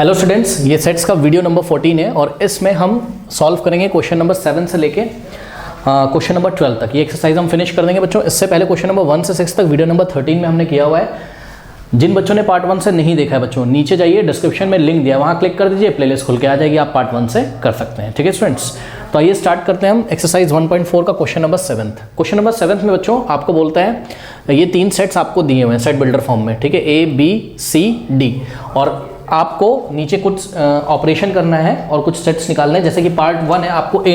Hello students, ये sets का video number 14 है और इसमें हम सॉल्व करेंगे क्वेश्चन नंबर 7 से लेके क्वेश्चन नंबर 12 तक। ये एक्सरसाइज हम फिनिश कर देंगे बच्चों। इससे पहले क्वेश्चन नंबर 1 से 6 तक वीडियो नंबर 13 में हमने किया हुआ है। जिन बच्चों ने पार्ट 1 से नहीं देखा है बच्चों, नीचे जाइए, डिस्क्रिप्शन में लिंक दिया है, वहाँ क्लिक कर दीजिए, प्लेलिस्ट खुल के आ जाएगी, आप पार्ट 1 से कर सकते हैं। ठीक है स्टूडेंट्स, तो आइए स्टार्ट करते हैं हम एक्सरसाइज 1.4 का क्वेश्चन नंबर 7। क्वेश्चन नंबर 7 में बच्चों आपको बोलता है ये 3 सेट्स आपको दिए हुए हैं सेट बिल्डर फॉर्म में, ठीक है, A B C D, और आपको नीचे कुछ ऑपरेशन करना है और कुछ सेट्स निकालने हैं। जैसे कि पार्ट 1 है, आपको A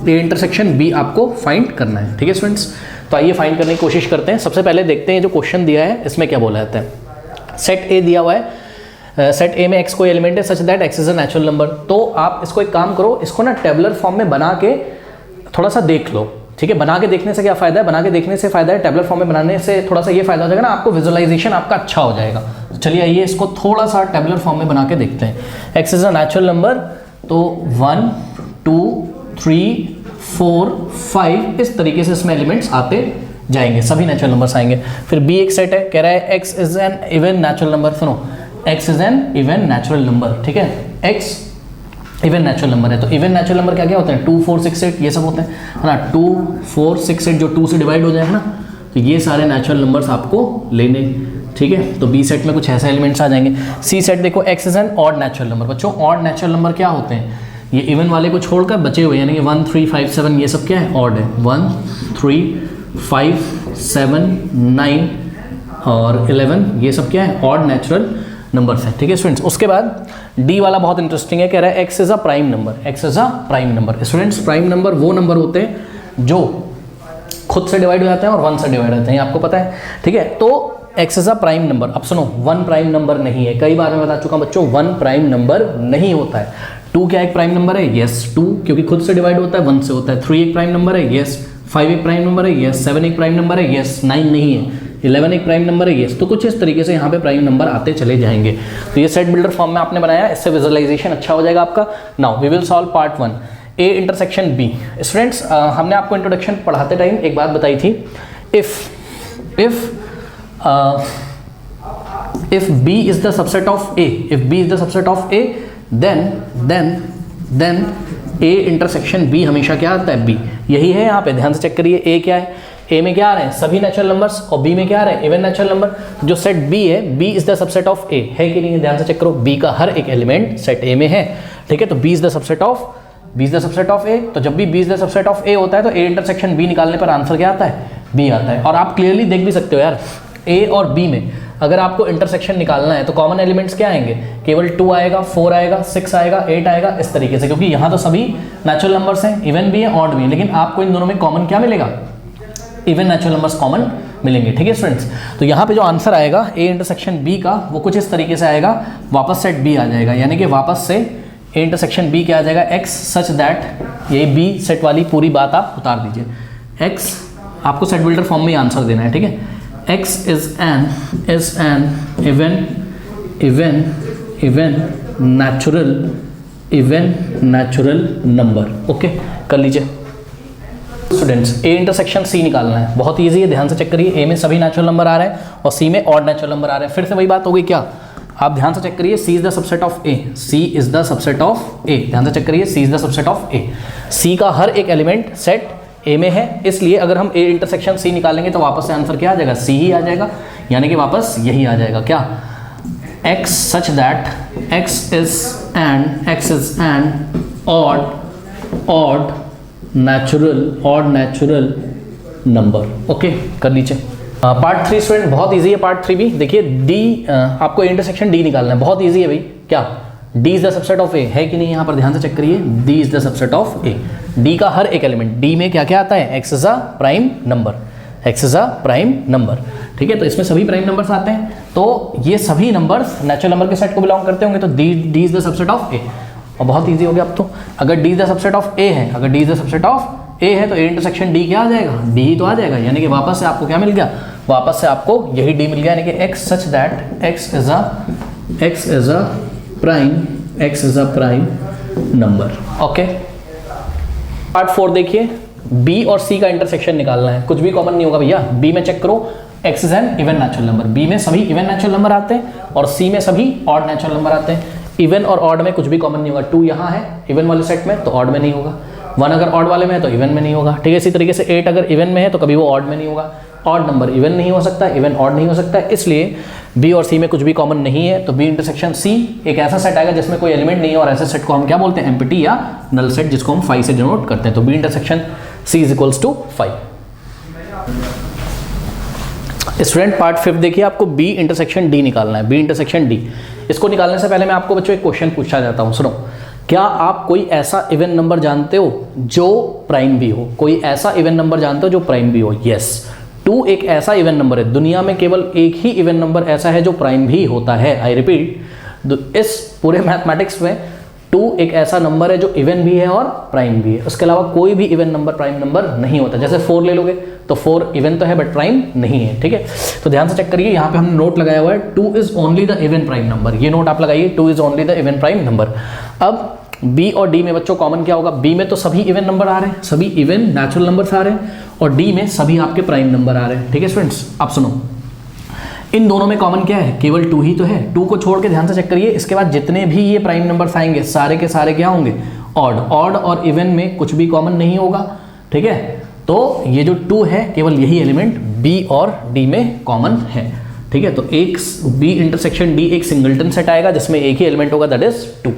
इंटरसेक्शन B आपको फाइंड करना है। ठीक है स्टूडेंट्स, तो आइए फाइंड करने की कोशिश करते हैं। सबसे पहले देखते हैं जो क्वेश्चन दिया है इसमें क्या बोला जाता है। सेट A दिया हुआ है, सेट A में x कोई एलिमेंट है such that x is a natural number. तो आप इसको एक काम करो, इसको ना टेबुलर फॉर्म में बना के थोड़ा सा देख लो। ठीक है, बना के देखने से क्या फायदा है, बना के देखने से फायदा है, टेबुलर फॉर्म में बनाने से थोड़ा सा ये फायदा हो जाएगा ना, आपको विजुअलाइजेशन आपका अच्छा हो जाएगा। तो चलिए आइए इसको थोड़ा सा टेबुलर फॉर्म में बना के देखते हैं। x is a natural number, तो 1 2 3 4 5 इस तरीके से इसमें एलिमेंट्स आते जाएंगे, सभी नेचुरल नंबर्स आएंगे। फिर B एक सेट है, कह रहा है x is an even natural number. सुनो, x is an even natural number, ठीक है, x इवन नेचुरल नंबर है। तो इवन नेचुरल नंबर क्या क्या होते हैं, 2 4 6 8 ये सब होते हैं, है ना। 2 4 6 8 जो 2 से डिवाइड हो जाएगा ना, तो ये सारे नेचुरल नंबर्स आपको लेने, ठीक है। तो बी सेट में कुछ ऐसे एलिमेंट्स आ जाएंगे। सी सेट देखो, x is an odd natural number. बच्चों ऑड नेचुरल नंबर क्या होते हैं, ये इवन वाले को छोड़कर बचे हुए, यानी कि 1 3 5 7 ये सब क्या है, ऑड है। 1 3 5 7 9 और 11 ये सब क्या है, ऑड नेचुरल नंबर्स है। ठीक है स्टूडेंट्स, उसके बाद डी वाला बहुत इंटरेस्टिंग है, कह रहा है x is a prime number. x is a prime number. Students, prime number वो नंबर होते हैं जो खुद से डिवाइड हो जाते हैं और 1 से डिवाइड होते हैं, आपको पता है। ठीक है, तो x is a prime number. अब सुनो, 1 प्राइम नंबर नहीं है, कई बार मैं बता चुका हूं बच्चों, 1 प्राइम नंबर नहीं होता है। 2 क्या एक प्राइम नंबर है, यस 2 क्योंकि खुद से डिवाइड होता है, 1 से होता है। 3 एक प्राइम नंबर है, यस। 5 एक प्राइम नंबर है, यस। 7 एक प्राइम नंबर है, यस। 9 नहीं है। 11 एक प्राइम नंबर है, यस। तो कुछ इस तरीके से यहाँ पे प्राइम नंबर आते चले जाएंगे। तो ये सेट बिल्डर फॉर्म में आपने बनाया, इससे विजुअलाइजेशन अच्छा हो जाएगा आपका। Now we will solve part 1, A intersection B। Students, हमने आपको इंट्रोडक्शन पढ़ाते टाइम एक बात बताई थी, if B is the subset of A, if B is the subset of A, then A intersection B हमेशा क्या आता है, B। यही है यहाँ पे, ध्यान से चेक करिए। A क्या है, A में क्या आ रहे हैं, सभी नेचुरल नंबर्स, और B में क्या आ रहे हैं, इवन नेचुरल नंबर। जो सेट B है, B is the subset of A है कि नहीं है, ध्यान से चेक करो। B का हर एक एलिमेंट सेट A में है, ठीक है। तो B is the subset of A। तो जब भी B is the subset of A होता है तो A इंटरसेक्शन B निकालने पर आंसर क्या आता है, B आता है। और आप क्लियरली देख भी सकते हो यार, A और B में अगर आपको इंटरसेक्शन निकालना है तो कॉमन एलिमेंट्स क्या आएंगे, केवल 2 आएगा, 4 आएगा, 6 आएगा, 8 आएगा, इस तरीके से, क्योंकि यहाँ तो सभी नेचुरल नंबर्स हैं, इवन भी है, ऑड भी है, लेकिन आपको इन दोनों में कॉमन क्या मिलेगा, इवन नेचुरल नंबर्स कॉमन मिलेंगे। ठीक है स्टूडेंट्स, तो यहाँ पे जो आंसर आएगा A इंटरसेक्शन B का, वो कुछ इस तरीके से आएगा, वापस सेट B आ जाएगा, यानी कि वापस से A इंटरसेक्शन B क्या आ जाएगा, x सच दैट, ये B सेट वाली पूरी बात आप उतार दीजिए। x आपको सेट बिल्डर फॉर्म में ही आंसर देना है, ठीक है। x is an even natural number। Okay, कर लीजिए स्टूडेंट्स। A इंटरसेक्शन C निकालना है, बहुत इजी है, ध्यान से चेक करिए। A में सभी नेचुरल नंबर आ रहे हैं और C में ऑड नेचुरल नंबर आ रहे हैं। फिर से वही बात हो गई क्या, आप ध्यान से चेक करिए, C is the subset of A, C is the subset of A, ध्यान से चेक करिए, C is the subset of A। C का हर एक एलिमेंट सेट A में है, इसलिए अगर हम A इंटरसेक्शन C निकालेंगे तो वापस से आंसर क्या आ जाएगा, C ही आ जाएगा, यानी कि वापस यही आ जाएगा क्या, x such that x is an odd natural number। Okay, कर लीजिए। पार्ट 3 स्टूडेंट, बहुत इजी है पार्ट 3 भी। देखिए D, आपको A इंटरसेक्शन D निकालना है, बहुत इजी है भाई। क्या, D is the subset of A है कि नहीं, यहाँ पर ध्यान से चेक करिए, D is the subset of A। D का हर एक एलिमेंट, D में क्या क्या आता है, x is a prime number, ठीक है। तो इसमें सभी प्राइम नंबर्स आते हैं, तो ये सभी नंबर्स नेचुरल नंबर के सेट को बिलोंग करते होंगे, तो D is the subset of A। और बहुत इजी हो गया अब तो, अगर D is the subset of A है, तो A इंटरसेक्शन D क्या आ जाएगा, D ही तो आ जाएगा, यानी कि वापस से आपको क्या मिल गया, वापस से आपको यही D मिल गया, यानी कि x such that x is a prime number. Okay, part 4 देखिए, B और C का इंटरसेक्शन निकालना है, कुछ भी कॉमन नहीं होगा भैया। B में चेक करो, X is an even natural number. B में सभी इवन नेचुरल नंबर आते हैं और सी में सभी ऑड नेचुरल नंबर आते हैं। इवन और ऑड में कुछ भी कॉमन नहीं होगा। 2 यहाँ है इवन वाले सेट में तो ऑड में नहीं होगा, 1 अगर ऑड वाले में है तो इवन में नहीं होगा, ठीक है। इसी तरीके से 8 अगर इवन में है तो कभी वो ऑड में नहीं होगा। ऑड नंबर इवन नहीं हो सकता, इवन ऑड नहीं हो सकता, इसलिए बी और सी में कुछ भी कॉमन नहीं है। तो बी इंटरसेक्शन सी एक ऐसा सेट आएगा जिसमें कोई एलिमेंट नहीं है और ऐसे सेट को हम क्या बोलते हैं, एम्प्टी या नल सेट, जिसको हम 5 से डिनोट करते हैं। तो B intersection C is equals to 5। Student part 5 देखिए, आपको बी इंटरसेक्शन डी निकालना है। बी इंटरसेक्शन डी, इसको निकालने से पहले मैं आपको बच्चों एक क्वेश्चन पूछना चाहता हूँ, सुनो। क्या आप कोई ऐसा इवन नंबर जानते हो जो प्राइम भी हो? कोई ऐसा इवन नंबर जानते हो जो प्राइम भी हो? यस, 2 एक ऐसा इवन नंबर है, दुनिया में केवल एक ही इवन नंबर ऐसा है जो प्राइम भी होता है। आई रिपीट, इस पूरे मैथमेटिक्स में 2 एक ऐसा नंबर है जो इवन भी है और प्राइम भी है। उसके अलावा कोई भी इवन नंबर प्राइम नंबर नहीं होता। जैसे 4 ले लोगे तो 4 इवन तो है बट प्राइम नहीं है, ठीक है। तो ध्यान से चेक करिए, यहाँ पे हमने नोट लगाया हुआ है 2 is only the even prime number. ये नोट आप लगाइए, 2 is only the even prime number. अब बी और डी में बच्चों कॉमन क्या होगा? बी में तो सभी इवन नंबर आ रहे हैं, सभी इवन नेचुरल नंबर्स आ रहे हैं, और डी में सभी आपके प्राइम नंबर आ रहे हैं, ठीक है स्टूडेंट्स। अब सुनो, इन दोनों में कॉमन क्या है? केवल 2 ही तो है। 2 को छोड़ के ध्यान से चेक करिए, इसके बाद जितने भी ये प्राइम नंबर्स आएंगे सारे के सारे क्या होंगे? ऑड। ऑड और इवन में कुछ भी कॉमन नहीं होगा, ठीक है। तो ये जो 2 है केवल यही एलिमेंट बी और डी में कॉमन है, ठीक है। तो एक बी इंटरसेक्शन डी एक सिंगलटन सेट आएगा जिसमें एक ही एलिमेंट होगा, दैट इज 2।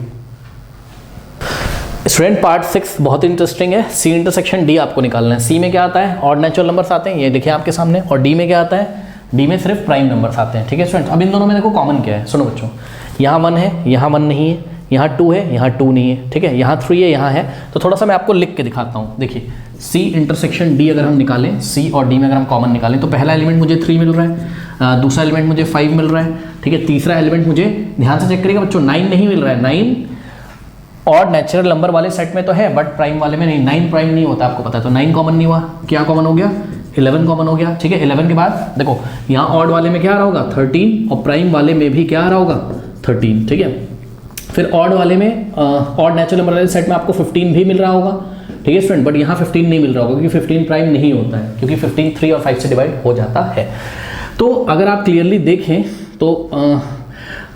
स्टूडेंट पार्ट 6 बहुत इंटरेस्टिंग है। सी इंटरसेक्शन डी आपको निकालना है। सी में क्या आता है? ऑड नेचुरल नंबर्स आते हैं, ये देखिए आपके सामने। और डी में क्या आता है? डी में सिर्फ प्राइम नंबर्स आते हैं, ठीक है स्टूडेंट्स। अब इन दोनों में देखो कॉमन क्या है, सुनो बच्चों। यहाँ 1 है, यहाँ 1 नहीं है, यहाँ 2 है, यहाँ 2 नहीं है, ठीक है। यहाँ 3 है, यहाँ है। तो थोड़ा सा मैं आपको लिख के दिखाता हूँ। देखिए, सी इंटरसेक्शन डी अगर हम निकालें, सी और डी में अगर हम कॉमन निकालें, तो पहला एलिमेंट मुझे 3 मिल रहा है, दूसरा एलिमेंट मुझे 5 मिल रहा है, ठीक है। तीसरा एलिमेंट मुझे, ध्यान से चेक करिएगा बच्चों, 9 नहीं मिल रहा है। 9 ऑड नेचुरल नंबर वाले सेट में तो है बट प्राइम वाले में नहीं। 9 प्राइम नहीं होता, आपको पता है। तो 9 कॉमन नहीं हुआ। क्या कॉमन हो गया? 11 कॉमन हो गया, ठीक है। 11 के बाद देखो, यहाँ ऑड वाले में क्या आ रहा होगा? 13, और प्राइम वाले में भी क्या आ रहा होगा? 13, ठीक है। फिर ऑड वाले में, ऑड नेचुरल नंबर वाले सेट में आपको 15 भी मिल रहा होगा, ठीक है स्टूडेंट। बट यहाँ 15 नहीं मिल रहा होगा क्योंकि 15 प्राइम नहीं होता है, क्योंकि 15 3 और 5 से डिवाइड हो जाता है। तो अगर आप क्लियरली देखें तो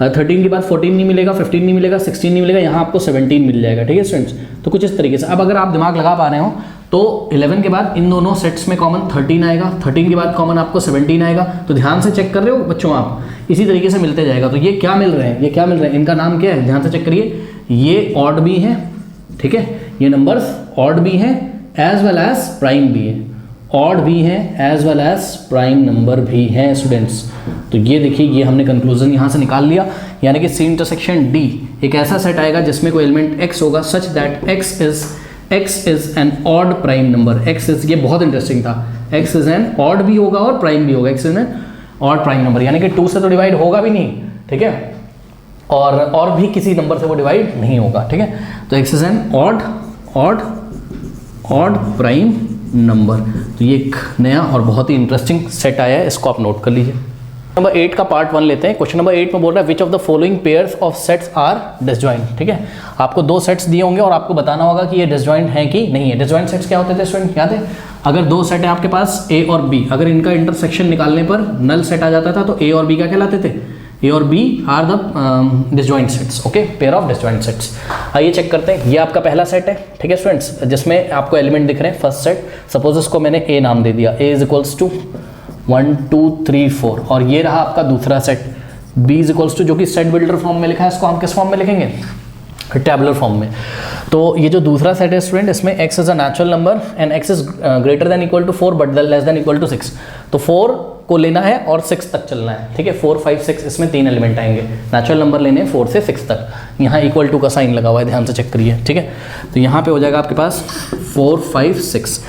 13 के बाद 14 नहीं मिलेगा, 15 नहीं मिलेगा, 16 नहीं मिलेगा, यहाँ आपको 17 मिल जाएगा, ठीक है स्टूडेंट्स। तो कुछ इस तरीके से। अब अगर आप दिमाग लगा पा रहे हो तो 11 के बाद इन दोनों सेट्स में कॉमन 13 आएगा, 13 के बाद कॉमन आपको 17 आएगा। तो ध्यान से चेक कर रहे हो बच्चों आप, इसी तरीके से मिलते जाएगा। तो ये क्या मिल रहे हैं? ये क्या मिल रहे हैं? इनका नाम क्या है? ध्यान से चेक करिए, ये ऑड भी हैं, ठीक है। ये नंबर्स ऑड भी हैं एज वेल एज प्राइम भी है। ऑड भी हैं as well as prime number भी हैं स्टूडेंट्स। तो ये देखिए, ये हमने कंक्लूजन यहाँ से निकाल लिया, यानी कि सी इंटरसेक्शन डी एक ऐसा सेट आएगा जिसमें कोई एलिमेंट x होगा such that x is an odd prime number. x is, ये बहुत इंटरेस्टिंग था, x इज एन ऑड भी होगा और प्राइम भी होगा। x is an odd prime number, यानी कि 2 से तो डिवाइड होगा भी नहीं, ठीक है, और भी किसी नंबर से वो डिवाइड नहीं होगा, ठीक है। तो x is an odd prime number. तो ये एक नया और बहुत ही इंटरेस्टिंग सेट आया है, इसको आप नोट कर लीजिए। नंबर 8 का पार्ट 1 लेते हैं। क्वेश्चन नंबर 8 में बोल रहा है which of the following pairs of sets are disjoint, ठीक है। आपको 2 सेट्स दिए होंगे और आपको बताना होगा कि ये डिसजॉइंट है कि नहीं है। डिसजॉइंट सेट्स क्या होते थे स्टूडेंट, याद है? अगर 2 सेट है आपके पास A और B, अगर इनका इंटरसेक्शन निकालने पर नल सेट आ जाता था तो A और B क्या कहलाते थे? A और B are the disjoint sets, okay, pair of disjoint sets. आइए चेक करते हैं। ये आपका पहला सेट है, ठीक है स्टूडेंट्स, जिसमें आपको एलिमेंट दिख रहे हैं। फर्स्ट सेट, सपोज इसको मैंने A नाम दे दिया, A इज इक्वल्स टू 1 2 3 4, और ये रहा आपका दूसरा set B is equals to, जो कि सेट बिल्डर फॉर्म में लिखा है, इसको हम किस फॉर्म में लिखेंगे? टेबुलर फॉर्म में। तो ये जो दूसरा सेट है स्टूडेंट, इसमें x is a natural number and x is greater than equal to 4 but less than equal to 6। तो 4 को लेना है और 6 तक चलना है, ठीक है। 4 5 6 इसमें 3 एलिमेंट आएंगे, नेचुरल नंबर लेने हैं 4 से 6 तक। यहाँ इक्वल टू का साइन लगा हुआ है, ध्यान से चेक करिए, ठीक है। तो यहाँ पे हो जाएगा आपके पास 4 5 6।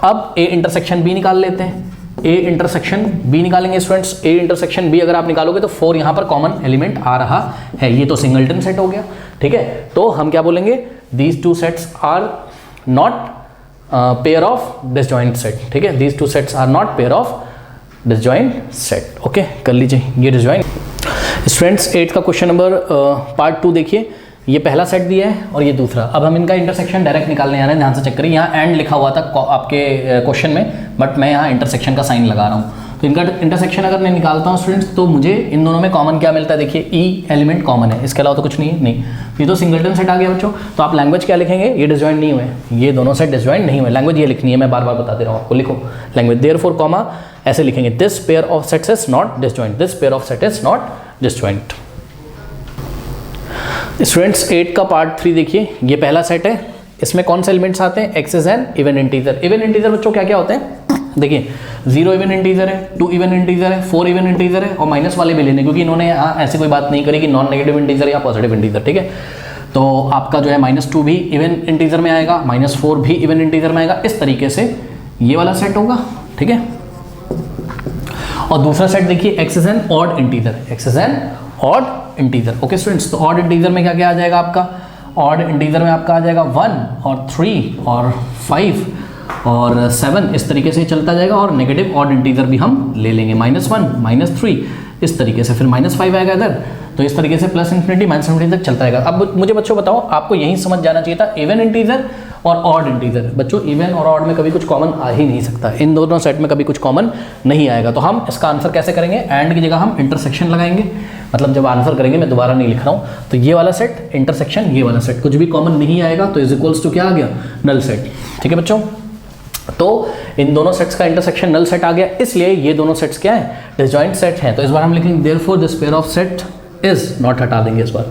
अब A इंटरसेक्शन B निकाल लेते हैं। A इंटरसेक्शन B निकालेंगे स्टूडेंट्स। A इंटरसेक्शन B अगर आप निकालोगे तो 4 यहाँ पर कॉमन एलिमेंट आ रहा है। ये तो सिंगलटन सेट हो गया, ठीक है। तो हम क्या बोलेंगे? These 2 sets are not pair of disjoint set, ठीक है। These 2 sets are not pair of disjoint set, okay, कर लीजिए ये डिसजॉइंट। स्टूडेंट्स 8 का क्वेश्चन नंबर पार्ट 2 देखिए। ये पहला सेट दिया है और ये दूसरा। अब हम इनका इंटरसेक्शन डायरेक्ट निकालने आ रहे हैं, ध्यान से चेक करिए। यहाँ एंड लिखा हुआ था आपके क्वेश्चन में, बट मैं यहाँ इंटरसेक्शन का साइन लगा रहा हूँ। तो इनका इंटरसेक्शन अगर मैं निकालता हूँ स्टूडेंट्स, तो मुझे इन दोनों में कॉमन क्या मिलता है, देखिए ई एलिमेंट कॉमन है, इसके अलावा तो कुछ नहीं है। नहीं, ये तो सिंगलटन सेट आ गया बच्चों। तो आप लैंग्वेज क्या लिखेंगे, ये डिसजॉइंट नहीं हुए, ये दोनों सेट डिसजॉइंट नहीं हुए। लैंग्वेज ये लिखनी है, मैं बार बार बता दे रहा हूँ आपको, लिखो लैंग्वेज देयरफॉर कॉमा ऐसे लिखेंगे, this pair of sets is not disjoint, this pair of set is not disjoint. Students 8 का पार्ट 3 देखिए, ये पहला सेट है, इसमें कौन से एलिमेंट्स आते हैं, x is an even integer. Even integer बच्चों क्या क्या होते हैं, देखिए 0 इवन इंटीजर है, 2 इवन इंटीजर है, 4 इवन इंटीजर है, और माइनस वाले भी लेने, क्योंकि इन्होंने ऐसी कोई बात नहीं करी कि नॉन नेगेटिव इंटीजर या पॉजिटिव इंटीजर, ठीक है। तो आपका जो है -2 भी इवन इंटीजर में आएगा, -4 भी इवन इंटीजर में आएगा, इस तरीके से ये वाला सेट होगा, ठीक है। और दूसरा सेट देखिए, x is N odd integer, x is N odd integer. Okay students, तो ऑड इंटीजर में क्या क्या आ जाएगा आपका, ऑड इंटीजर में आपका आ जाएगा 1 और 3 और 5 और 7, इस तरीके से चलता जाएगा। और नेगेटिव ऑड इंटीजर भी हम ले लेंगे, -1 -3 इस तरीके से, फिर -5 आएगा इधर, तो इस तरीके से प्लस इन्फिनिटी माइनस इन्फिनिटी तक चलता रहेगा। अब मुझे बच्चों बताओ, आपको यही समझ जाना चाहिए था, इवन इंटीजर और ऑड इंटीजर। बच्चों इवन और ऑड में कभी कुछ कॉमन आ ही नहीं सकता, इन दोनों सेट में कभी कुछ कॉमन नहीं आएगा। तो हम इसका आंसर कैसे करेंगे, एंड की जगह हम इंटरसेक्शन लगाएंगे, मतलब जब आंसर करेंगे, मैं दोबारा नहीं लिख रहा हूँ, तो ये वाला सेट इंटरसेक्शन ये वाला सेट, कुछ भी कॉमन नहीं आएगा, तो इज इक्वल्स टू क्या आ गया, नल सेट, ठीक है बच्चों। तो इन दोनों सेट्स का इंटरसेक्शन नल सेट आ गया, इसलिए ये दोनों सेट्स क्या है, डिसजॉइंट सेट हैं। तो इस बार हम लिखेंगे therefore this pair of set is not, हटा देंगे इस बार,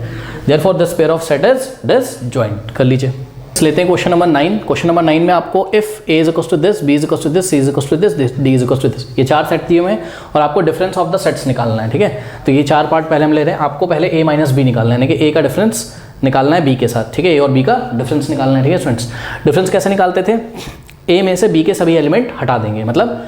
therefore this pair of set is disjoint. कर लीजिए, लेते हैं क्वेश्चन नंबर 9। क्वेश्चन नंबर 9 में आपको if A is equals to this, B is equals to this, C is equals to this, D is equals to this, ये 4 set दिए हुए हैं और आपको डिफरेंस ऑफ द सेट्स निकालना है, ठीक है। तो ये 4 पार्ट पहले हम ले रहे हैं, आपको पहले ए माइनस बी निकालना है, यानी कि ए का डिफरेंस निकालना है बी के साथ, ठीक है, ए और बी का डिफरेंस निकालना है, ठीक है स्टूडेंट्स। डिफरेंस कैसे निकालते थे, ए में से बी के सभी एलिमेंट हटा देंगे, मतलब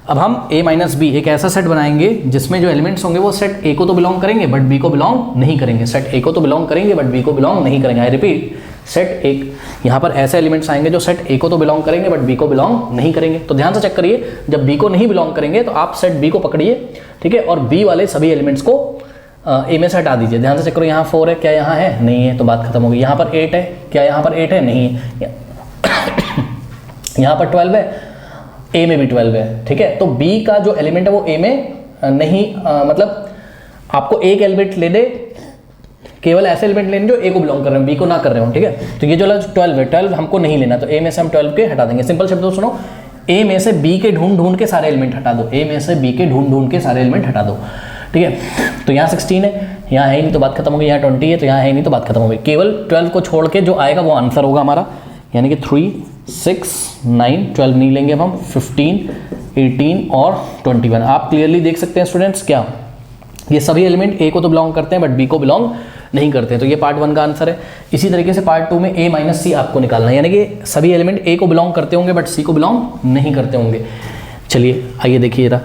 अब हम a माइनस बी एक ऐसा सेट बनाएंगे जिसमें जो एलिमेंट्स होंगे वो सेट ए को तो बिलोंग करेंगे बट बी को बिलोंग नहीं करेंगे, सेट ए को तो बिलोंग करेंगे बट बी को बिलोंग नहीं करेंगे। आई रिपीट, सेट एक, यहाँ पर ऐसे एलिमेंट्स आएंगे जो सेट ए को तो बिलोंग करेंगे बट बी को बिलोंग नहीं करेंगे। तो ध्यान से चेक करिए, जब बी को नहीं बिलोंग करेंगे तो आप सेट बी को पकड़िए, ठीक है, और बी वाले सभी एलिमेंट्स को ए में से हटा दीजिए। ध्यान से चेक करो, यहाँ 4 है, क्या यहाँ है, नहीं है, तो बात खत्म होगी। यहाँ पर 8 है, क्या यहाँ पर 8 है, नहीं है। यहाँ पर 12 है, ए में भी 12 है, ठीक है। तो बी का जो एलिमेंट है वो ए में नहीं, मतलब आपको एक एलिमेंट ले दे, केवल ऐसे एलिमेंट लेने जो ए को बिलोंग कर रहे हो, बी को ना कर रहे हो, ठीक है। तो ये जो 12 है, 12 हमको नहीं लेना, तो ए में से हम 12 के हटा देंगे। सिंपल शब्दों सुनो, ए में से बी के ढूंढ के सारे एलिमेंट हटा दो, ए में से बी के ढूंढ के सारे एलिमेंट हटा दो, ठीक है। तो यहाँ 16 है, यहाँ है ही नहीं तो बात खत्म हो गई, यहाँ 20 है तो यहाँ है ही नहीं तो बात खत्म हो गई। केवल 12 को छोड़ के जो आएगा वो आंसर होगा हमारा, यानी कि 3, 6, 9, 12 नहीं लेंगे अब हम, 15, 18 और 21। आप क्लियरली देख सकते हैं स्टूडेंट्स, क्या ये सभी एलिमेंट ए को तो बिलोंग करते हैं बट बी को बिलोंग नहीं करते हैं। तो ये पार्ट 1 का आंसर है। इसी तरीके से पार्ट 2 में ए माइनस सी आपको निकालना है, यानी कि सभी एलिमेंट ए को बिलोंग करते होंगे बट सी को बिलोंग नहीं करते होंगे। चलिए आइए देखिए जरा,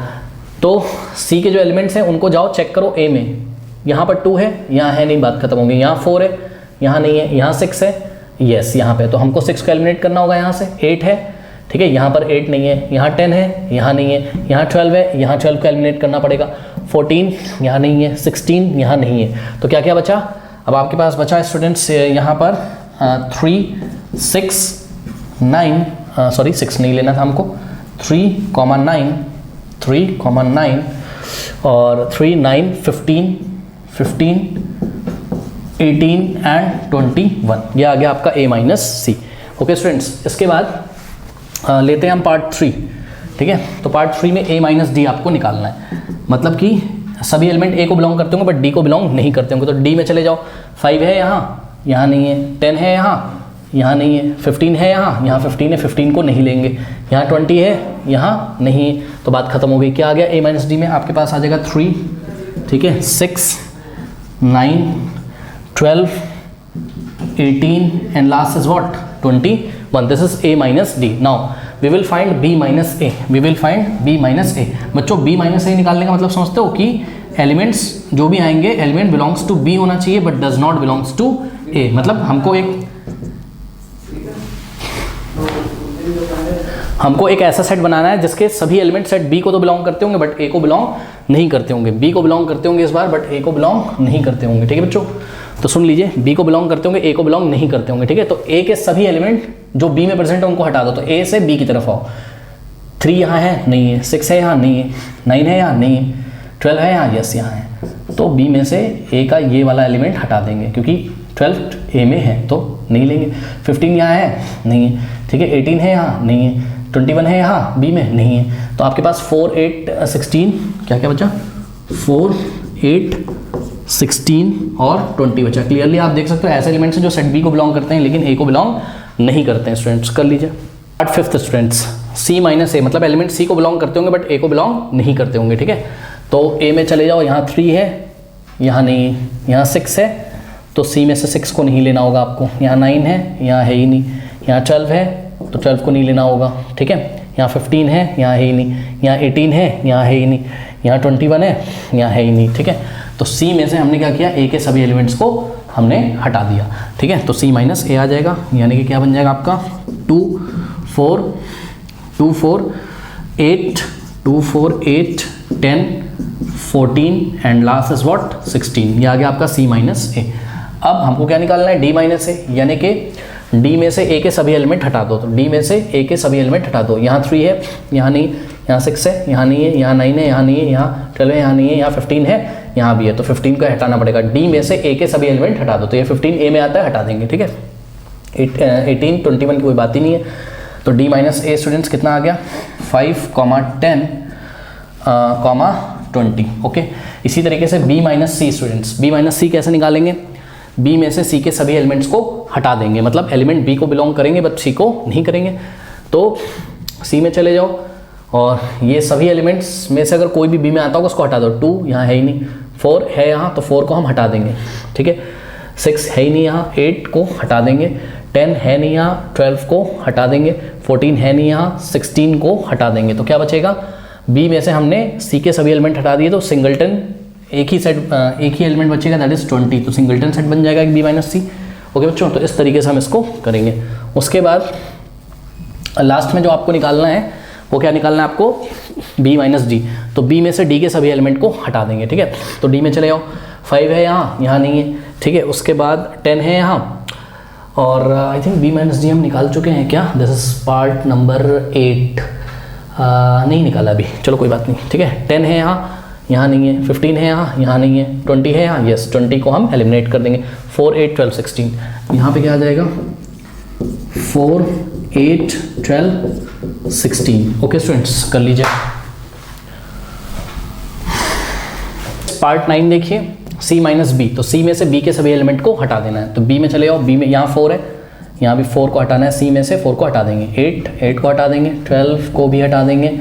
तो सी के जो एलिमेंट्स हैं उनको जाओ चेक करो ए में, यहाँ पर 2 है, यहाँ है नहीं, बात खत्म होगी। यहाँ 4 है, यहाँ नहीं है, यहाँ 6 है, यस यहाँ पे, तो हमको 6 को एलिमिनेट करना होगा। यहाँ से 8 है, ठीक है, यहाँ पर 8 नहीं है, यहाँ 10 है, यहाँ नहीं है, यहाँ 12 है, यहाँ 12 को एलिमिनेट करना पड़ेगा। 14 यहाँ नहीं है, 16 यहाँ नहीं है, तो क्या क्या बचा, अब आपके पास बचा स्टूडेंट्स यहाँ पर 3, 6, 9, सॉरी 6 नहीं लेना था हमको, 3,9, 3,9 और 3, 9, 15, 18 एंड 21, ये आ गया आपका ए माइनस सी। ओके स्टूडेंट्स, इसके बाद लेते हैं हम पार्ट 3, ठीक है। तो पार्ट 3 में ए माइनस डी आपको निकालना है, मतलब कि सभी एलिमेंट ए को बिलोंग करते होंगे बट डी को बिलोंग नहीं करते होंगे। तो डी में चले जाओ, 5 है यहाँ, यहाँ नहीं है, 10 है यहाँ नहीं है, 15 है यहाँ 15 है, 15 को नहीं लेंगे, यहाँ 20 है, यहाँ नहीं है, तो बात खत्म हो गई। क्या आ गया ए माइनस डी में, आपके पास आ जाएगा 3, ठीक है, 6, 9, 12, 18 and last is what, 21. This is a minus d. Now we will find b minus a. We will find b minus a. बच्चों b minus a निकालने का मतलब समझते हो कि एलिमेंट्स जो भी आएंगे, एलिमेंट बिलोंग्स टू b होना चाहिए but does not belongs to a। मतलब हमको एक ऐसा सेट बनाना है जिसके सभी एलिमेंट सेट b को तो बिलोंग करते होंगे बट a को बिलोंग नहीं करते होंगे, b को बिलोंग करते होंगे इस बार बट a को बिलोंग नहीं करते होंगे, ठीक है बच्चों। तो सुन लीजिए, b को बिलोंग करते होंगे, a को बिलोंग नहीं करते होंगे, ठीक है। तो a के सभी एलिमेंट जो b में प्रेजेंट है उनको हटा दो, तो a से b की तरफ आओ, 3 यहाँ है, नहीं है, 6 है यहाँ, नहीं है, 9 है यहाँ, नहीं है, 12 है यहाँ, यस यहाँ है। तो बी में से ए का ये वाला एलिमेंट हटा देंगे क्योंकि 12 ए में है तो नहीं लेंगे। 15 यहाँ है, नहीं है, ठीक है, 18 है यहाँ, नहीं है, 21 है यहाँ बी में, नहीं है। तो आपके पास 4, 8, 16 क्या क्या बचा, 4, 8, 16 और 20 बचा। क्लियरली आप देख सकते हो ऐसे एलिमेंट्स हैं जो सेट बी को बिलोंग करते हैं लेकिन ए को बिलोंग नहीं करते हैं। स्टूडेंट्स कर लीजिए। पार्ट 5 स्टूडेंट्स, सी माइनस ए, मतलब एलिमेंट सी को बिलोंग करते होंगे बट ए को बिलोंग नहीं करते होंगे, ठीक है। तो ए में चले जाओ, यहाँ 3 है, यहाँ नहीं, यहाँ 6 है, तो सी में से 6 को नहीं लेना होगा आपको। यहाँ 9 है, यहाँ है ही नहीं, यहाँ 12 है तो 12 को नहीं लेना होगा, ठीक है। यहाँ 15 है, यहाँ है ही नहीं, यहाँ 18 है, यहाँ है ही नहीं, यहाँ 21 है, यहाँ है ही नहीं, ठीक है। तो सी में से हमने क्या किया, ए के सभी एलिमेंट्स को हमने हटा दिया, ठीक है। तो सी माइनस ए आ जाएगा, यानी कि क्या बन जाएगा आपका 2, 4, 2, 4, 8, 2, 4, 8, 10, 14 एंड लास्ट इज व्हाट 16। ये आ गया आपका सी माइनस ए। अब हमको क्या निकालना है, डी माइनस ए, यानी कि डी में से ए के सभी एलिमेंट हटा दो। तो डी में से ए के सभी एलिमेंट हटा दो। यहाँ 3 है, यहाँ नहीं, यहाँ 6 है, यहाँ नहीं है, यहाँ 9 है, यहाँ नहीं है, यहाँ 12 है, यहाँ नहीं है, यहाँ 15 है, यहाँ भी है, तो 15 को हटाना पड़ेगा। डी में से ए के सभी एलिमेंट हटा दो। तो ये 15 ए में आता है, हटा देंगे, ठीक है। 18, 21 की कोई बात ही नहीं है। तो डी माइनस ए स्टूडेंट्स कितना आ गया, 5, 10, 20, ओके। इसी तरीके से बी माइनस सी स्टूडेंट्स, बी माइनस सी कैसे निकालेंगे, बी में से सी के सभी एलिमेंट्स को हटा देंगे, मतलब एलिमेंट बी को बिलोंग करेंगे बट सी को नहीं करेंगे। तो सी में चले जाओ और ये सभी एलिमेंट्स में से अगर कोई भी बी में आता होगा उसको हटा दो। 2 यहाँ है ही नहीं, 4 है यहाँ तो 4 को हम हटा देंगे, ठीक है। 6 है ही नहीं यहाँ, 8 को हटा देंगे, 10 है नहीं यहाँ, 12 को हटा देंगे, 14 है नहीं यहाँ, 16 को हटा देंगे। तो क्या बचेगा, बी में से हमने सी के सभी एलिमेंट हटा दिए तो सिंगलटन एक ही एलिमेंट बचेगा, दैट इज 20। तो सिंगलटन सेट बन जाएगा बी माइनस सी, ओके बच्चों। तो इस तरीके से हम इसको करेंगे। उसके बाद लास्ट में जो आपको निकालना है वो क्या निकालना है आपको, बी माइनस डी। तो बी में से डी के सभी एलिमेंट को हटा देंगे, ठीक है। तो डी में चले जाओ, 5 है यहाँ, यहाँ नहीं है, ठीक है। उसके बाद 10 है यहाँ और I think B minus D हम निकाल चुके हैं क्या, दिस इज पार्ट नंबर 8, नहीं निकाला अभी, चलो कोई बात नहीं, ठीक है। 10 है यहाँ नहीं है, 15 है यहाँ नहीं है, 20 है यहाँ, यस 20 को हम एलिमिनेट कर देंगे। 4, 8, 12, 16, यहाँ पे क्या आ जाएगा, 4, 8, 12, 16, ओके स्टूडेंट्स कर लीजिए। पार्ट 9 देखिए, सी माइनस बी। तो सी में से बी के सभी एलिमेंट को हटा देना है। तो बी में चले जाओ, बी में यहाँ 4 है, यहाँ भी 4 को हटाना है, सी में से 4 को हटा देंगे, 8 को हटा देंगे, 12 को भी हटा देंगे,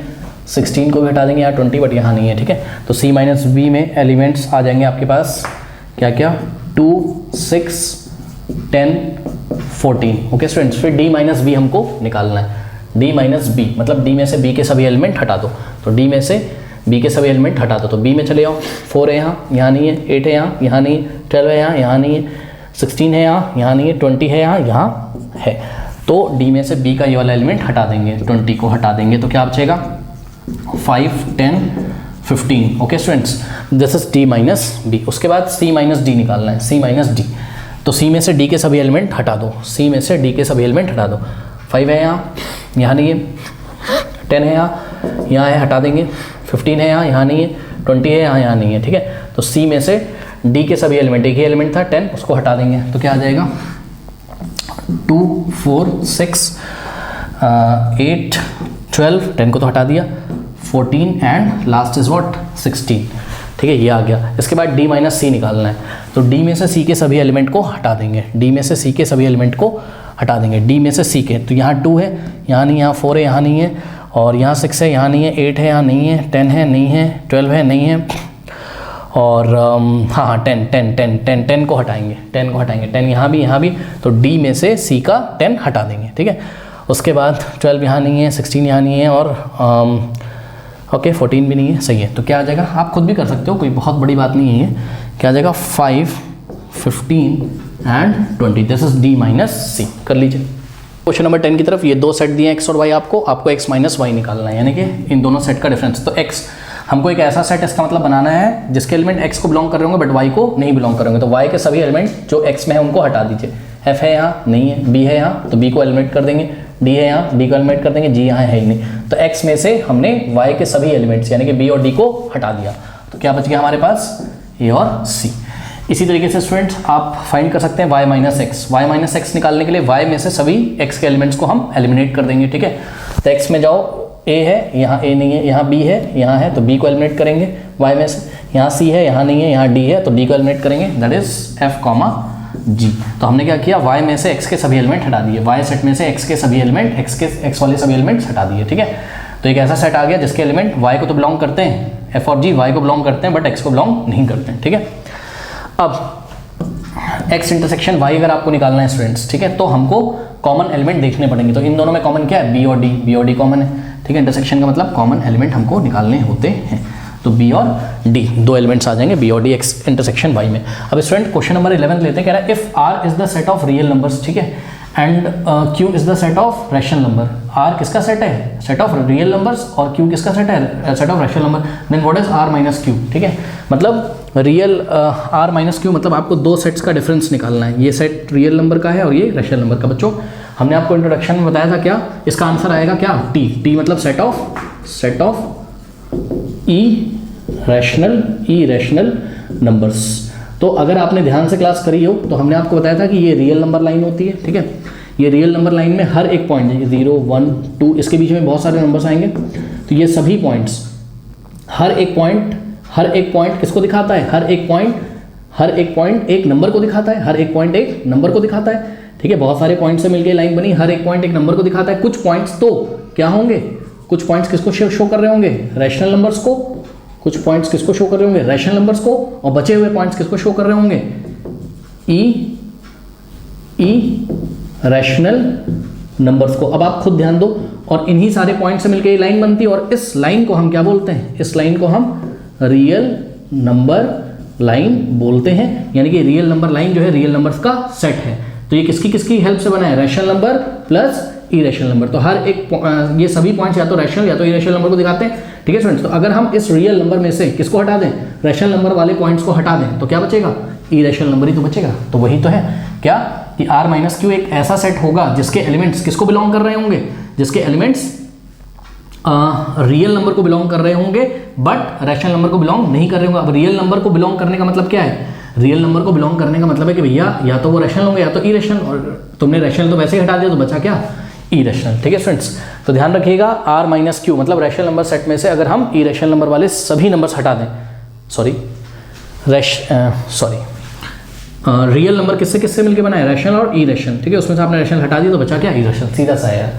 16 को भी हटा देंगे, यहाँ 20 बट यहाँ नहीं है, ठीक है। तो सी माइनस बी में एलिमेंट्स आ जाएंगे आपके पास क्या क्या, 2, 6, 10, 14, ओके स्टूडेंट्स। फिर डी माइनस बी हमको निकालना है, डी माइनस बी मतलब डी में से बी के सभी एलिमेंट हटा दो। तो डी में से बी के सभी एलिमेंट हटा दो। तो बी में चले जाओ, 4 है यहाँ नहीं है, 8 है यहाँ नहीं है, 12 है यहाँ नहीं है, 16 है यहाँ नहीं है, 20 है यहाँ है। तो डी में से बी का ये वाला एलिमेंट हटा देंगे, 20 को हटा देंगे तो क्या बचेगा, 5, 10, 15, okay students. This is D minus B. उसके बाद सी माइनस डी निकालना है, सी माइनस डी। तो सी में से डी के सभी एलिमेंट हटा दो, सी में से डी के सभी एलिमेंट हटा दो। 5 है यहाँ नहीं है, 10 है यहाँ है, हटा देंगे, 15 है यहाँ नहीं है, 20 है यहाँ नहीं है, ठीक है। तो सी में से डी के सभी एलिमेंट, एक ही एलिमेंट था 10, उसको हटा देंगे तो क्या आ जाएगा, 2, 4, 6, 8, 12, 10 को तो हटा दिया, 14 एंड लास्ट इज व्हाट 16, ठीक है, ये आ गया। इसके बाद डी माइनस सी निकालना है। तो डी में से सी के सभी एलिमेंट को हटा देंगे, डी में से सी के सभी एलिमेंट को हटा देंगे, डी में से सी के। तो यहाँ 2 है यहाँ नहीं, यहाँ 4 है यहाँ नहीं है, और यहाँ 6 है यहाँ नहीं है, 8 है यहाँ नहीं है, 10 है नहीं है, 12 है नहीं है, और हाँ 10 को हटाएंगे, 10 को हटाएंगे, 10 यहाँ भी। तो डी में से सी का 10 हटा देंगे, ठीक है। उसके बाद 12 यहाँ नहीं है, 16 यहाँ नहीं है, और ओके 14 भी नहीं है, सही है। तो क्या आ जाएगा, आप खुद भी कर सकते हो, कोई बहुत बड़ी बात नहीं है। क्या आ जाएगा, 5, 15 and 20, this is D minus C. कर लीजिए क्वेश्चन नंबर 10 की तरफ। ये 2 सेट दिए x और y, आपको x माइनस वाई निकालना है, यानी कि इन दोनों सेट का डिफरेंस। तो x हमको एक ऐसा सेट इसका मतलब बनाना है जिसके एलिमेंट x को बिलोंग कर रहे होंगे बट y को नहीं बिलोंग करेंगे। तो y के सभी एलिमेंट जो x में है उनको हटा दीजिए। f है यहाँ नहीं है, b है यहाँ तो b को एलिमिनेट कर देंगे, डी है यहाँ, डी को एलिमिनेट कर देंगे, जी यहाँ है ही नहीं, तो x में से हमने y के सभी एलिमेंट्स यानी कि b और d को हटा दिया, तो क्या बच गया हमारे पास a और c। इसी तरीके से स्टूडेंट्स आप फाइंड कर सकते हैं y माइनस एक्स निकालने के लिए y में से सभी x के एलिमेंट्स को हम एलिमिनेट कर देंगे, ठीक है। तो x में जाओ, a है, यहाँ a नहीं है, यहाँ b है, यहाँ है, तो b को एलिमिनेट करेंगे y में से, यहाँ c है, यहाँ नहीं है, यहाँ d है, तो d को एलिमिनेट करेंगे, दैट इज f, g। तो हमने क्या किया, y में से x के सभी एलिमेंट हटा दिए, y सेट में से x के सभी एलिमेंट, x वाले सभी एलिमेंट्स हटा दिए, ठीक है। तो एक ऐसा सेट आ गया जिसके एलिमेंट y को तो बिलोंग करते हैं, f और g y को बिलोंग करते हैं बट x को बिलोंग नहीं करते हैं, ठीक है। अब x इंटरसेक्शन y अगर आपको निकालना है स्टूडेंट्स, ठीक है, तो हमको कॉमन एलिमेंट देखने पड़ेंगे। तो इन दोनों में कॉमन क्या है, b और d कॉमन है, ठीक है। इंटरसेक्शन का मतलब कॉमन एलिमेंट हमको निकालने होते हैं, तो b और d दो एलिमेंट्स आ जाएंगे, b और d x इंटरसेक्शन y में। अब स्टूडेंट क्वेश्चन नंबर 11 लेते हैं, कह रहा है if r is the set of real numbers, ठीक है, and q is the set of rational number. r किसका सेट है, सेट ऑफ रियल नंबर्स, और q किसका सेट है, set of rational number, then what is r minus q, ठीक है। मतलब रियल r माइनस q मतलब आपको दो सेट्स का डिफरेंस निकालना है, ये सेट रियल नंबर का है और ये रैशनल नंबर का। बच्चों हमने आपको इंट्रोडक्शन में बताया था क्या, इसका आंसर आएगा क्या, t मतलब सेट ऑफ इरेशनल नंबर्स। तो अगर आपने ध्यान से क्लास करी हो तो हमने आपको बताया था कि ये रियल नंबर लाइन होती है, ठीक है। ये रियल नंबर लाइन में हर एक पॉइंट, 0 1 2 इसके बीच में बहुत सारे नंबर्स आएंगे, तो ये सभी पॉइंट्स, हर एक पॉइंट किसको दिखाता है, हर एक पॉइंट एक नंबर को दिखाता है, हर एक पॉइंट एक नंबर को दिखाता है, ठीक है। बहुत सारे पॉइंट से मिलकर लाइन बनी, हर एक पॉइंट एक नंबर को दिखाता है। कुछ पॉइंट्स तो क्या होंगे, कुछ पॉइंट्स किसको शो कर रहे होंगे, रैशनल नंबर्स को, कुछ पॉइंट्स किसको शो कर रहे होंगे, रैशनल नंबर्स को, और बचे हुए पॉइंट्स किसको शो कर रहे होंगे, रैशनल नंबर्स को। अब आप खुद ध्यान दो, और इन्हीं सारे पॉइंट से मिलकर ये लाइन बनती है, और इस लाइन को हम क्या बोलते हैं, इस लाइन को हम रियल नंबर लाइन बोलते हैं, यानी कि रियल नंबर लाइन जो है रियल नंबर्स का सेट है। तो ये किसकी हेल्प से बना है, rational number plus irrational number. तो हर एक ये सभी पॉइंट्स या तो रैशनल या तो इरेशनल नंबर को दिखाते हैं, ठीक है स्टूडेंट्स। तो अगर हम इस रियल नंबर में से किसको हटा दें, रैशनल नंबर वाले पॉइंट्स को हटा दें, तो क्या बचेगा, इरेशनल नंबर ही तो बचेगा। तो वही तो है क्या, कि r माइनस क्यू एक ऐसा सेट होगा जिसके एलिमेंट्स किसको बिलोंग कर रहे होंगे, जिसके एलिमेंट्स रियल नंबर को बिलोंग कर रहे होंगे बट रैशनल नंबर को बिलोंग नहीं कर रहे होंगे। अब रियल नंबर को बिलोंग करने का मतलब क्या है, रियल नंबर को बिलोंग करने का मतलब है कि भैया या तो वो रैशनल होंगे या तो इरेशनल, और तुमने रैशनल तो वैसे ही हटा दिया, तो बचा क्या, इरेशनल, ठीक है स्टूडेंट्स। तो ध्यान रखिएगा, r माइनस क्यू मतलब रैशनल नंबर सेट में से अगर हम इरेशनल नंबर वाले सभी नंबर्स हटा दें, रियल नंबर किससे मिलके बना है, रैशनल और इरेशनल, ठीक है। उसमें से आपने रैशनल हटा दिया तो बचा क्या, इरेशनल, सीधा सा है यार।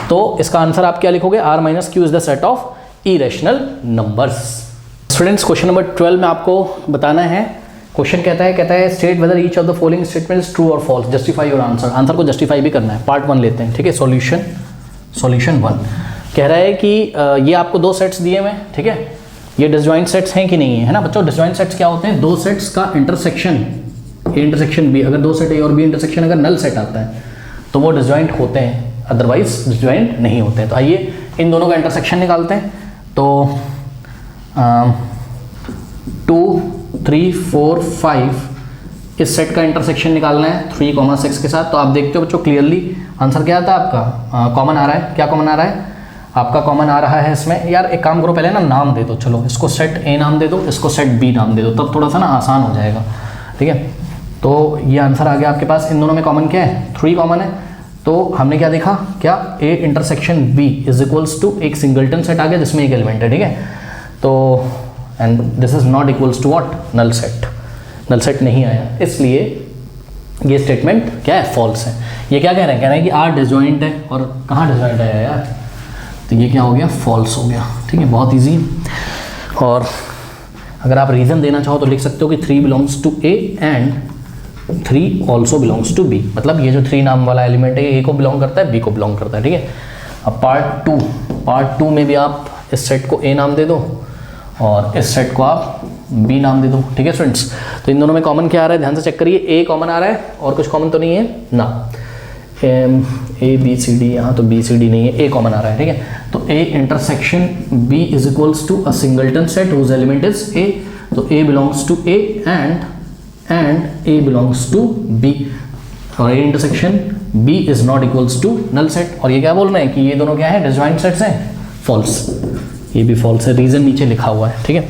तो इसका आंसर आप क्या लिखोगे, r minus Q is the set of irrational numbers. Students question number 12 में आपको बताना है, क्वेश्चन कहता है state whether each of the following statement is true और false, justify your answer. Answer को जस्टिफाई भी करना है। पार्ट 1 लेते हैं, ठीक है। सॉल्यूशन 1 कह रहा है कि ये आपको दो सेट्स दिए हुए हैं, ठीक है। ये डिसजॉइंट सेट्स हैं कि नहीं है ना बच्चों। डिसजॉइंट सेट्स क्या होते हैं, दो सेट्स का इंटरसेक्शन, ए इंटरसेक्शन बी, अगर दो सेट ए और बी इंटरसेक्शन अगर नल सेट आता है तो वो डिसजॉइंट होते हैं, अदरवाइज डिसजॉइंट नहीं होते हैं। तो आइए इन दोनों का इंटरसेक्शन निकालते हैं। तो 2 3 4 5 इस सेट का इंटरसेक्शन निकालना है 3, 6 के साथ। तो आप देखते हो बच्चों क्लियरली आंसर क्या आता है आपका, कॉमन आ रहा है। क्या कॉमन आ रहा है आपका, कॉमन आ रहा है इसमें। यार एक काम करो, पहले ना नाम दे दो, चलो इसको सेट ए नाम दे दो, इसको सेट बी नाम दे दो, तब थोड़ा सा ना आसान हो जाएगा, ठीक है। तो ये आंसर आ गया आपके पास। इन दोनों में कॉमन क्या है, 3 कॉमन है। तो हमने क्या देखा, क्या A intersection B is equals to एक सिंगलटन सेट आ गया जिसमें एक एलिमेंट है, ठीक है। तो and this is not equals to what, null set. Null set नहीं आया, इसलिए ये स्टेटमेंट क्या है, फॉल्स है। ये क्या कह रहे हैं कि आर डिसजॉइंट है, और कहाँ डिसजॉइंट है यार, तो ये क्या हो गया, फॉल्स हो गया, ठीक है। बहुत ईजी। और अगर आप रीज़न देना चाहो तो लिख सकते हो कि 3 belongs to A and 3 also belongs to B. मतलब ये जो 3 नाम वाला एलिमेंट है ए को बिलोंग करता है, बी को बिलोंग करता है, ठीक है। अब पार्ट 2 में भी आप इस सेट को ए नाम दे दो और इस सेट को आप बी नाम दे दो, ठीक है स्टूडेंट्स। तो इन दोनों में कॉमन क्या आ रहा है, ध्यान से चेक करिए। ए कॉमन आ रहा है और कुछ कॉमन तो नहीं है ना, ए बी सी डी, यहाँ तो बी सी डी नहीं है, ए कॉमन आ रहा है, ठीक है। तो A intersection B is equals to a singleton set whose element is A. तो A belongs to A and A belongs to B. और A intersection B is not equals to null set. और ये क्या बोल रहे हैं कि ये दोनों क्या है, डिसजॉइंट सेट्स हैं, फॉल्स, ये भी फॉल्स है, रीजन नीचे लिखा हुआ है, ठीक है।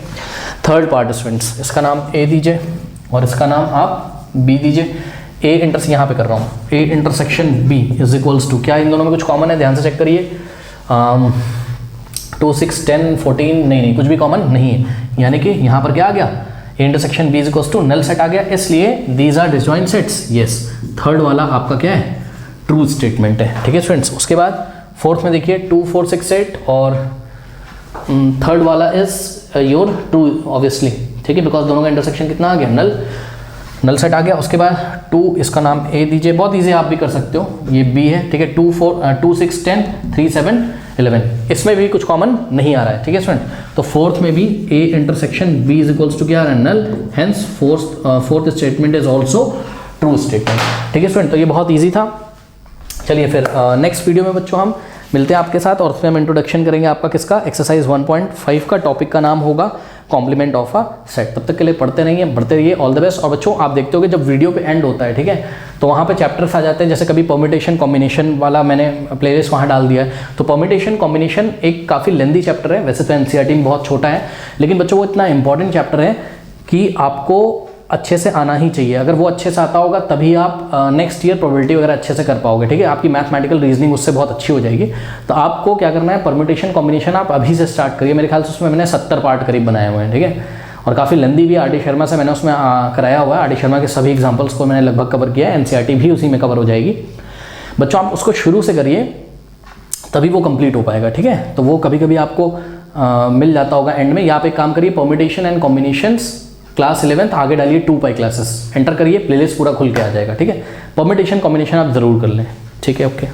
थर्ड पार्ट स्टूडेंट्स, इसका नाम ए दीजिए और इसका नाम आप बी दीजिए। ए इंटरसेक्शन यहाँ पे कर रहा हूँ, A intersection B is equals to, क्या इन दोनों में कुछ कॉमन है, ध्यान से चेक करिए। 2 6 10 14 नहीं, कुछ भी कॉमन नहीं है, यानी कि यहाँ पर क्या आ गया, A intersection B is equals to null set आ गया, इसलिए these are disjoint sets. Yes, third वाला आपका क्या है, ट्रू स्टेटमेंट है, ठीक है स्टूडेंट्स। उसके बाद फोर्थ में देखिए 2 4 6 8 और थर्ड वाला इज योर ट्रू ऑब्वियसली, ठीक है, बिकॉज दोनों का इंटरसेक्शन कितना आ गया, नल सेट आ गया। उसके बाद 2, इसका नाम ए दीजिए, बहुत इजी आप भी कर सकते हो, ये बी है, ठीक है। 2 6 10 3 7 11, इसमें भी कुछ कॉमन नहीं आ रहा है, ठीक है स्टूडेंट। तो फोर्थ में भी A intersection B is equals to क्या आ रहा है, null, hence fourth statement is also true statement, ठीक है स्टूडेंट। तो ये बहुत ईजी था। चलिए फिर नेक्स्ट वीडियो में बच्चों हम मिलते हैं आपके साथ, और उसमें हम इंट्रोडक्शन करेंगे आपका किसका, एक्सरसाइज 1.5 का। टॉपिक का नाम होगा कॉम्प्लीमेंट ऑफ अ सेट। तब तक के लिए पढ़ते रहिए, बढ़ते रहिए, ऑल द बेस्ट। और बच्चों आप देखते हो कि जब वीडियो पे एंड होता है, ठीक है, तो वहाँ पे चैप्टर्स आ जाते हैं, जैसे कभी परम्यूटेशन कॉम्बिनेशन वाला मैंने प्लेलिस्ट वहाँ डाल दिया है। तो परम्यूटेशन कॉम्बिनेशन एक काफ़ी लेंदी चैप्टर है, वैसे तो एनसीईआरटी में बहुत छोटा है, लेकिन बच्चों वो इतना इंपॉर्टेंट चैप्टर है कि आपको अच्छे से आना ही चाहिए। अगर वो अच्छे से आता होगा तभी आप नेक्स्ट ईयर प्रोबेबिलिटी वगैरह अच्छे से कर पाओगे, ठीक है। आपकी मैथमेटिकल रीजनिंग उससे बहुत अच्छी हो जाएगी। तो आपको क्या करना है, परम्यूटेशन कॉम्बिनेशन आप अभी से स्टार्ट करिए। मेरे ख्याल से उसमें मैंने 70 पार्ट करीब बनाए हुए हैं, ठीक है, और काफ़ी लेंदी भी। आर डी शर्मा से मैंने उसमें कराया हुआ है, आर डी शर्मा के सभी एग्जाम्पल्स को मैंने लगभग कवर किया है। एनसीईआरटी भी उसी में कवर हो जाएगी। बच्चों आप उसको शुरू से करिए, तभी वो कंप्लीट हो पाएगा, ठीक है। तो वो कभी कभी आपको मिल जाता होगा एंड में। या आप एक काम करिए, permutation and combinations class 11th आगे डालिए 2 पाई क्लासेस, एंटर करिए, प्लेलिस्ट पूरा खुल के आ जाएगा, ठीक है। परम्यूटेशन कॉम्बिनेशन आप जरूर कर लें, ठीक है, ओके।